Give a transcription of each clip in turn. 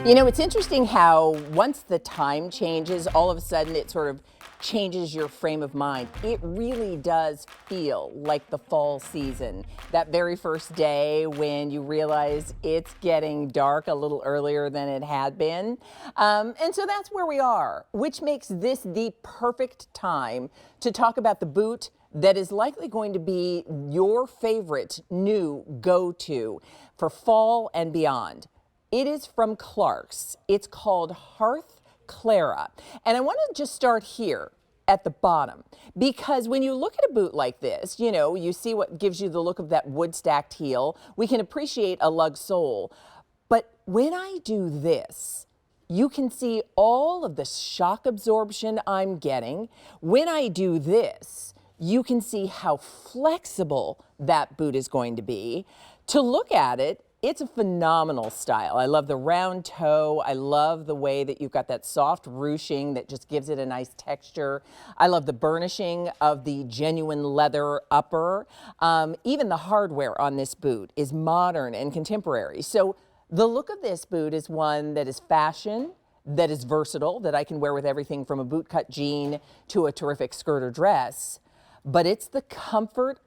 You know, it's interesting how once the time changes, all of a sudden it sort of changes your frame of mind. It really does feel like the fall season. That very first day when you realize it's getting dark a little earlier than it had been. And so that's where we are, which makes this the perfect time to talk about the boot that is likely going to be your favorite new go-to for fall and beyond. It is from Clarks. It's called Hearth Clara. And I want to just start here at the bottom, because when you look at a boot like this, you know, you see what gives you the look of that wood stacked heel. We can appreciate a lug sole. But when I do this, you can see all of the shock absorption I'm getting. When I do this, you can see how flexible that boot is going to be. To look at it, it's a phenomenal style. I love the round toe. I love the way that you've got that soft ruching that just gives it a nice texture. I love the burnishing of the genuine leather upper. Even the hardware on this boot is modern and contemporary. So the look of this boot is one that is fashion, that is versatile, that I can wear with everything from a bootcut jean to a terrific skirt or dress. But it's the comfort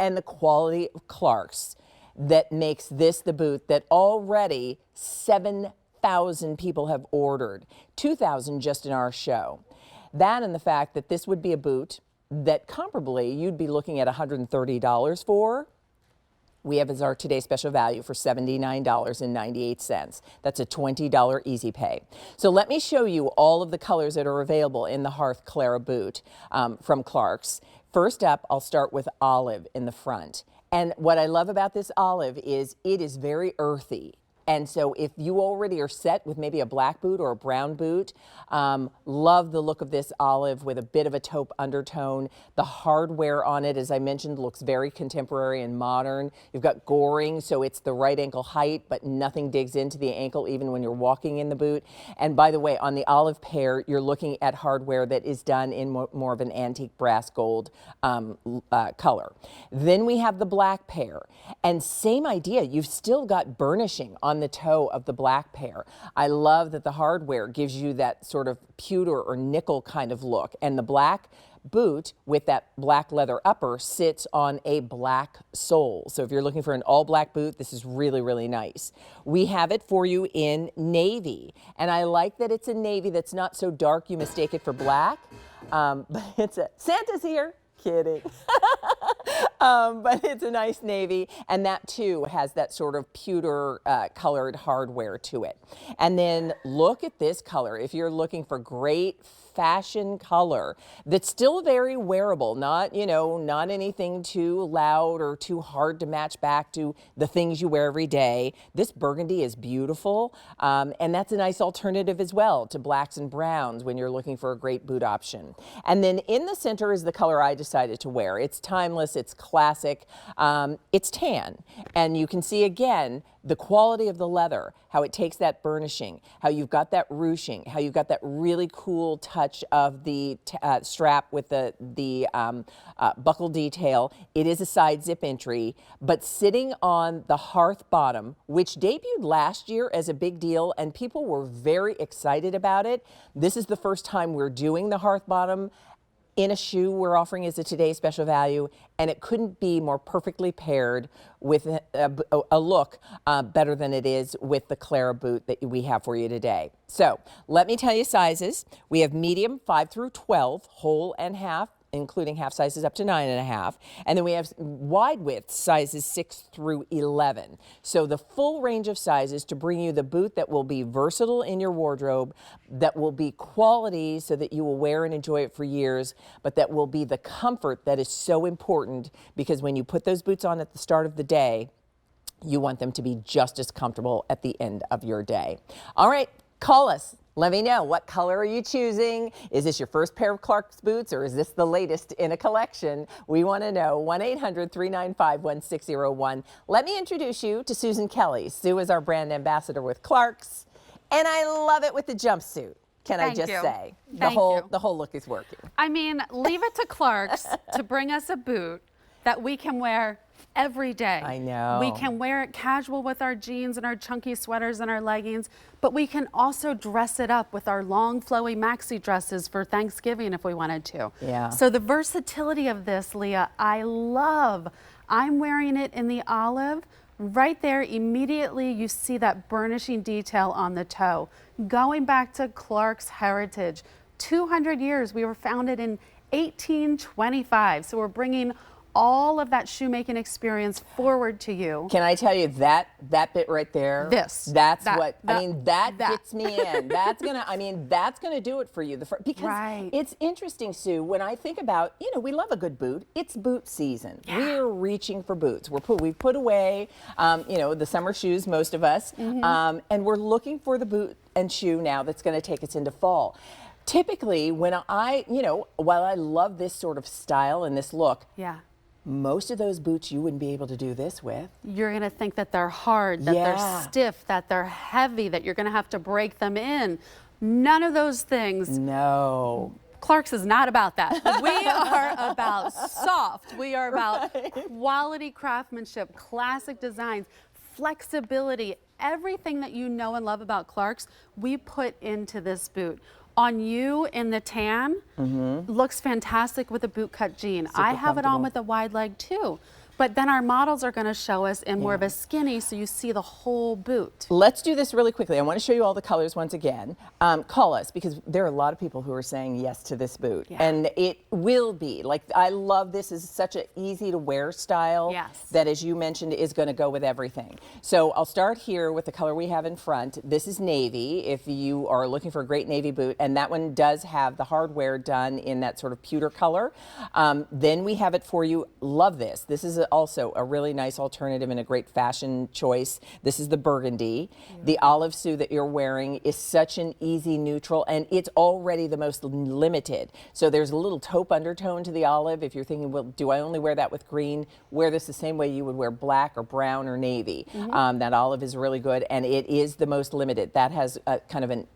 and the quality of Clarks that makes this the boot that already 7,000 people have ordered, 2,000 just in our show. That and the fact that this would be a boot that comparably you'd be looking at $130 for. We have as our today's special value for $79.98. That's a $20 easy pay. So let me show you all of the colors that are available in the Hearth Clara boot from Clarks. First up, I'll start with olive in the front. And what I love about this olive is it is very earthy. And so if you already are set with maybe a black boot or a brown boot, love the look of this olive with a bit of a taupe undertone. The hardware on it, as I mentioned, looks very contemporary and modern. You've got goring, so it's the right ankle height, but nothing digs into the ankle even when you're walking in the boot. And by the way, on the olive pair, you're looking at hardware that is done in more of an antique brass gold color. Then we have the black pair. And same idea, you've still got burnishing on the toe of the black pair. I love that the hardware gives you that sort of pewter or nickel kind of look, and the black boot with that black leather upper sits on a black sole. So if you're looking for an all black boot, this is really, really nice. We have it for you in navy, and I like that it's a navy that's not so dark you mistake it for black, but it's a Santa's here. Kidding. But it's a nice navy, and that too has that sort of pewter colored hardware to it. And then look at this color. If you're looking for great fashion color that's still very wearable, not, you know, not anything too loud or too hard to match back to the things you wear every day. This burgundy is beautiful, and that's a nice alternative as well to blacks and browns when you're looking for a great boot option. And then in the center is the color I decided to wear. It's timeless, it's classic, it's tan, and you can see again the quality of the leather, how it takes that burnishing, how you've got that ruching, how you've got that really cool touch of the strap with the buckle detail. It is a side zip entry, but sitting on the Hearth bottom, which debuted last year as a big deal, and people were very excited about it. This is the first time we're doing the Hearth bottom in a shoe we're offering as a today's special value, and it couldn't be more perfectly paired with a look better than it is with the Clara boot that we have for you today. So let me tell you sizes. We have medium 5 through 12, whole and half, including half sizes up to 9.5. And then we have wide width sizes 6 through 11. So the full range of sizes to bring you the boot that will be versatile in your wardrobe, that will be quality so that you will wear and enjoy it for years, but that will be the comfort that is so important, because when you put those boots on at the start of the day, you want them to be just as comfortable at the end of your day. All right, call us. Let me know, what color are you choosing? Is this your first pair of Clarks boots, or is this the latest in a collection? We want to know. 1-800-395-1601. Let me introduce you to Susan Kelly. Sue is our brand ambassador with Clarks, and I love it with the jumpsuit. Can I just say, the whole look is working. I mean, leave it to Clarks to bring us a boot that we can wear every day. I know. We can wear it casual with our jeans and our chunky sweaters and our leggings, but we can also dress it up with our long flowy maxi dresses for Thanksgiving if we wanted to. Yeah. So the versatility of this, Leah, I love. I'm wearing it in the olive. Right there, immediately you see that burnishing detail on the toe. Going back to Clarks' heritage, 200 years, we were founded in 1825. So we're bringing all of that shoemaking experience forward to you. Can I tell you that bit right there? That gets me in. That's gonna do it for you. Because it's interesting, Sue, when I think about, we love a good boot. It's boot season. Yeah. We're reaching for boots. We've put away, the summer shoes, most of us, and we're looking for the boot and shoe now that's gonna take us into fall. Typically, when while I love this sort of style and this look, most of those boots you wouldn't be able to do this with. You're going to think that they're hard, that they're stiff, that they're heavy, that you're going to have to break them in. None of those things. No. Clarks is not about that. We are about soft. We are about quality craftsmanship, classic designs, flexibility. Everything that you know and love about Clarks, we put into this boot. On you in the tan, looks fantastic with a boot cut jean. I have it on with a wide leg too. But then our models are going to show us in more of a skinny, so you see the whole boot. Let's do this really quickly. I want to show you all the colors once again. Call us, because there are a lot of people who are saying yes to this boot. Yeah. And it will be. I love this. It's such an easy to wear style that, as you mentioned, is going to go with everything. So I'll start here with the color we have in front. This is navy, if you are looking for a great navy boot. And that one does have the hardware done in that sort of pewter color. Then we have it for you. Love this. This is also a really nice alternative and a great fashion choice. This is the burgundy. The olive, Sue, that you're wearing is such an easy neutral, and it's already the most limited. So there's a little taupe undertone to the olive. If you're thinking, well, do I only wear that with green? Wear this the same way you would wear black or brown or navy. That olive is really good, and it is the most limited. That has a kind of an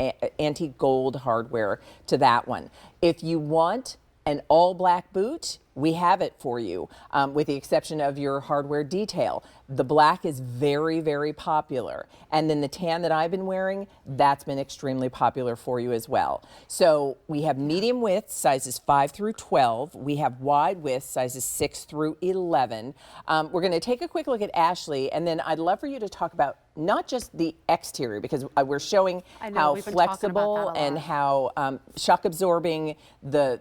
antique gold hardware to that one. If you want an all black boot, we have it for you, with the exception of your hardware detail. The black is very, very popular. And then the tan that I've been wearing, that's been extremely popular for you as well. So we have medium width, sizes 5 through 12. We have wide width, sizes 6 through 11. We're going to take a quick look at Ashley, and then I'd love for you to talk about not just the exterior, because we're showing how flexible and how shock absorbing the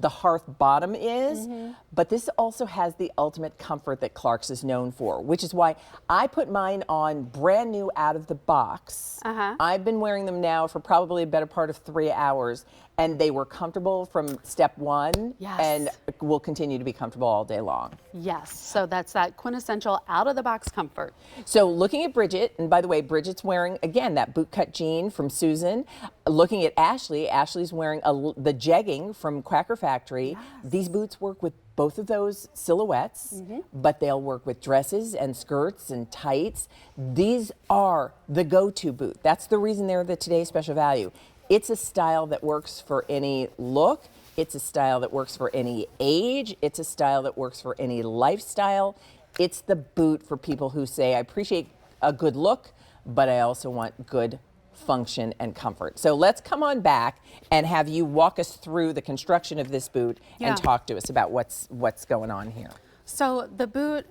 Hearth bottom is, but this also has the ultimate comfort that Clarks is known for, which is why I put mine on brand new out of the box. I've been wearing them now for probably a better part of 3 hours, and they were comfortable from step one, and will continue to be comfortable all day long. Yes, so that's that quintessential out-of-the-box comfort. So looking at Bridget, and by the way, Bridget's wearing, again, that boot-cut jean from Susan. Looking at Ashley, Ashley's wearing the jegging from Quacker Factory. These boots work with both of those silhouettes, but they'll work with dresses and skirts and tights. These are the go-to boot. That's the reason they're the today's special value. It's a style that works for any look. It's a style that works for any age. It's a style that works for any lifestyle. It's the boot for people who say, I appreciate a good look, but I also want good function and comfort. So let's come on back and have you walk us through the construction of this boot and talk to us about what's going on here. So the boot,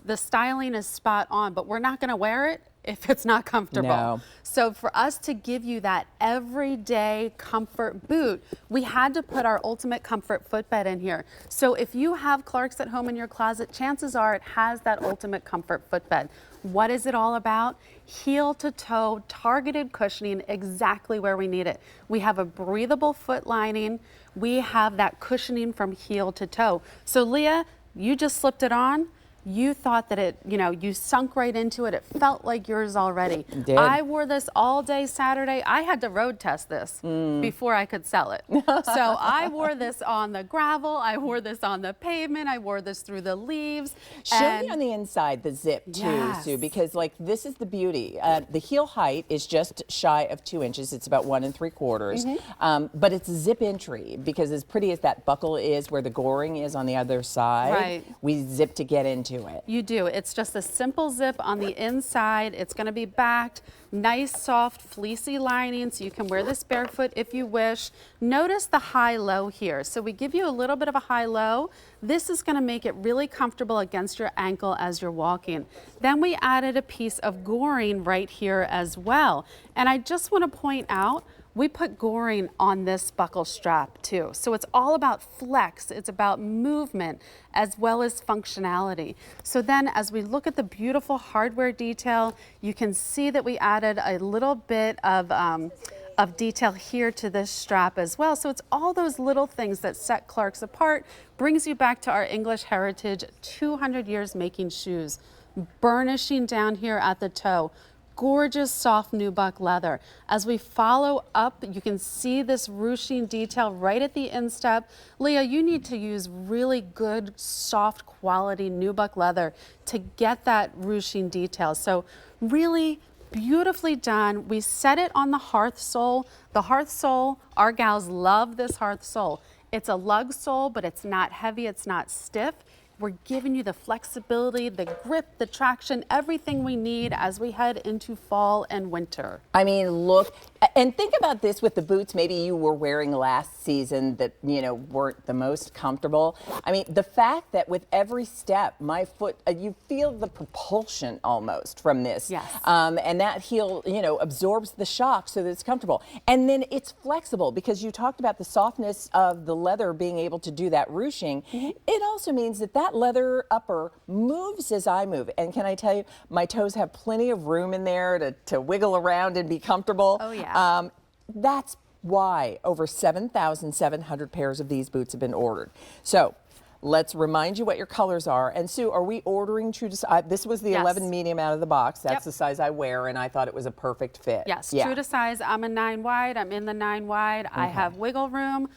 the styling is spot on, but we're not going to wear it if it's not comfortable. No. So for us to give you that everyday comfort boot, we had to put our ultimate comfort footbed in here. So if you have Clarks at home in your closet, chances are it has that ultimate comfort footbed. What is it all about? Heel to toe, targeted cushioning exactly where we need it. We have a breathable foot lining. We have that cushioning from heel to toe. So Leah, you just slipped it on. you thought that it, you know, you sunk right into it. It felt like yours already. It did. I wore this all day Saturday. I had to road test this before I could sell it. So I wore this on the gravel. I wore this on the pavement. I wore this through the leaves. Show me on the inside the zip too, Yes. Sue, because like this is the beauty. The heel height is just shy of 2 inches. It's about 1 3/4. But it's a zip entry because as pretty as that buckle is where the goring is on the other side, Right. we zip to get into it. You do. It's just a simple zip on the inside. It's going to be backed. Nice, soft, fleecy lining, so you can wear this barefoot if you wish. Notice the high-low here. So we give you a little bit of a high-low. This is going to make it really comfortable against your ankle as you're walking. Then we added a piece of goring right here as well. And I just want to point out, we put goring on this buckle strap too. So it's all about flex, it's about movement as well as functionality. So then as we look at the beautiful hardware detail, you can see that we added a little bit of detail here to this strap as well. So it's all those little things that set Clarks apart, brings you back to our English heritage, 200 years making shoes, burnishing down here at the toe. Gorgeous soft nubuck leather. As we follow up, you can see this ruching detail right at the instep. Leah, you need to use really good, soft quality nubuck leather to get that ruching detail. So really beautifully done. We set it on the Hearth sole. The Hearth sole, our gals love this Hearth sole. It's a lug sole, but it's not heavy, it's not stiff. We're giving you the flexibility, the grip, the traction, everything we need as we head into fall and winter. I mean, look, and think about this with the boots maybe you were wearing last season that, you know, weren't the most comfortable. I mean, the fact that with every step, my foot, you feel the propulsion almost from this. Yes. And that heel, you know, absorbs the shock so that it's comfortable. And then it's flexible because you talked about the softness of the leather being able to do that ruching. It also means that that leather upper moves as I move. And can I tell you, my toes have plenty of room in there to wiggle around and be comfortable. Oh, yeah. That's why over 7,700 pairs of these boots have been ordered. So let's remind you what your colors are. And Sue, are we ordering true to size? This was the Yes. 11 medium out of the box. That's Yep. the size I wear, and I thought it was a perfect fit. Yes, Yeah. true to size. I'm a 9 wide. I'm in the 9 wide. I have wiggle room.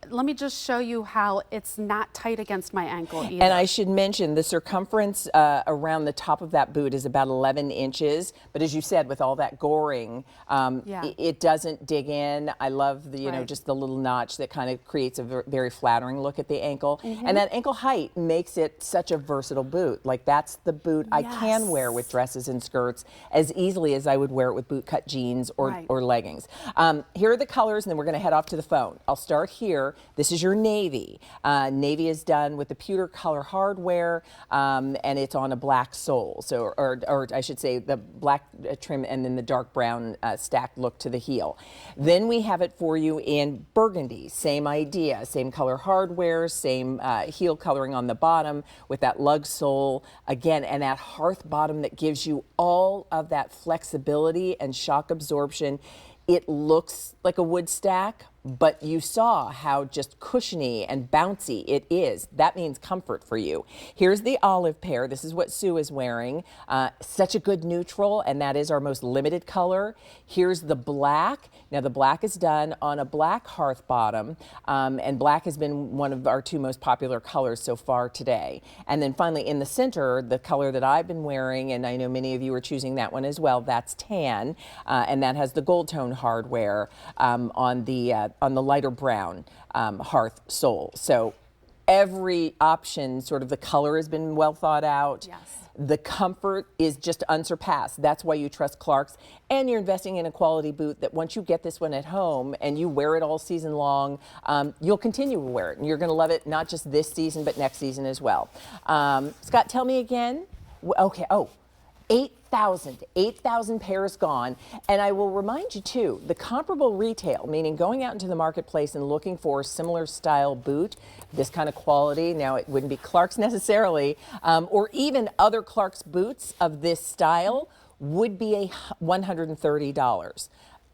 Let me just show you how it's not tight against my ankle either. And I should mention the circumference around the top of that boot is about 11 inches. But as you said, with all that goring, it doesn't dig in. I love the, you know, just the little notch that kind of creates a very flattering look at the ankle. And that ankle height makes it such a versatile boot. Like that's the boot I can wear with dresses and skirts as easily as I would wear it with boot cut jeans or leggings. Here are the colors, and then we're going to head off to the phone. I'll start here. This is your navy. Navy is done with the pewter color hardware, and it's on a black sole. So, or I should say, the black trim and then the dark brown stacked look to the heel. Then we have it for you in burgundy. Same idea, same color hardware, same heel coloring on the bottom with that lug sole again, and that hearth bottom that gives you all of that flexibility and shock absorption. It looks like a wood stack, but you saw how just cushiony and bouncy it is. That means comfort for you. Here's the olive pear. This is what Sue is wearing. Such a good neutral, and that is our most limited color. Here's the black. Now the black is done on a black hearth bottom, and black has been one of our two most popular colors so far today. And then finally in the center, the color that I've been wearing, and I know many of you are choosing that one as well, that's tan, and that has the gold tone hardware on the lighter brown hearth sole. So every option, sort of the color has been well thought out. Yes. The comfort is just unsurpassed. That's why you trust Clarks, and you're investing in a quality boot that once you get this one at home and you wear it all season long, you'll continue to wear it, and you're going to love it not just this season but next season as well. Scott, tell me again. Okay. 8,000 pairs gone. And I will remind you too, the comparable retail, meaning going out into the marketplace and looking for a similar style boot, this kind of quality, now it wouldn't be Clarks necessarily, or even other Clarks boots of this style would be $130.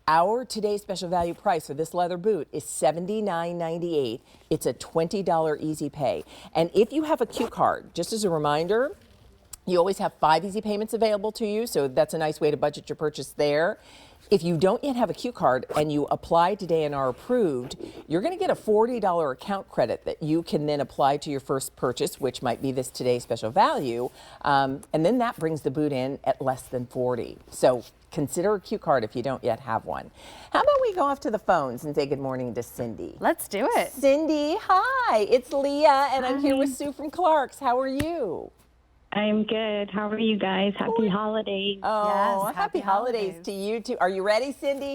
Our today's special value price for this leather boot is $79.98. It's a $20 easy pay. And if you have a Q card, just as a reminder, you always have 5 easy payments available to you, so that's a nice way to budget your purchase there. If you don't yet have a Q card and you apply today and are approved, you're going to get a $40 account credit that you can then apply to your first purchase, which might be this today's special value, and then that brings the boot in at less than $40. So consider a Q card if you don't yet have one. How about we go off to the phones and say good morning to Cindy? Let's do it. Cindy, hi, it's Leah, and I'm here with Sue from Clarks. How are you? I'm good. How are you guys? Happy holidays. Oh, Yes, happy happy holidays holidays to you too. Are you ready, Cindy?